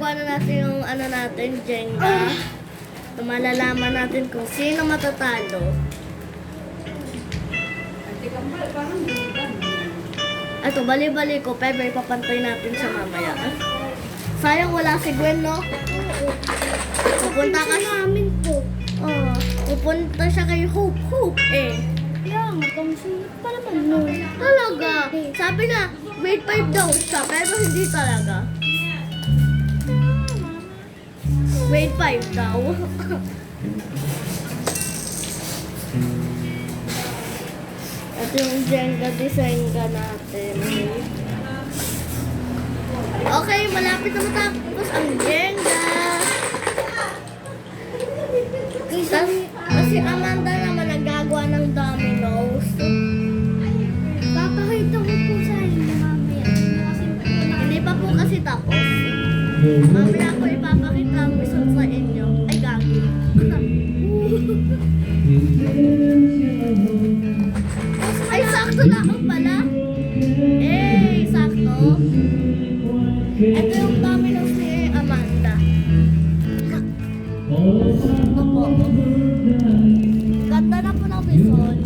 magagawa na natin yung ano natin, Jenga. Malalaman natin kung sino matatalo. Ito, bali-bali ko, pero ipapantay natin siya mamaya. Sayang wala si Gwen, no? Pupunta ka namin po. Oh, pupunta siya kay Hope. Hope, eh. Kaya nga, pangsunod pa naman no. Talaga. Sabi na, grade 5 daw siya, pero hindi talaga. Grade 5 daw. Ito yung Jenga design ka natin. Okay, malapit na matapos ang Jenga. Kasi Amanda naman naggagawa ng dominoes. Papakita ko po sa inyo mamaya. Kasi Hindi pa po kasi tapos. Mamaya ko ipapakita ang result sa inyo. Ay, gagi. Ay, sakto na ako pala. Eh, sakto. Ito yung dominoes ni Amanda. Ito po. Ganda na po ng result.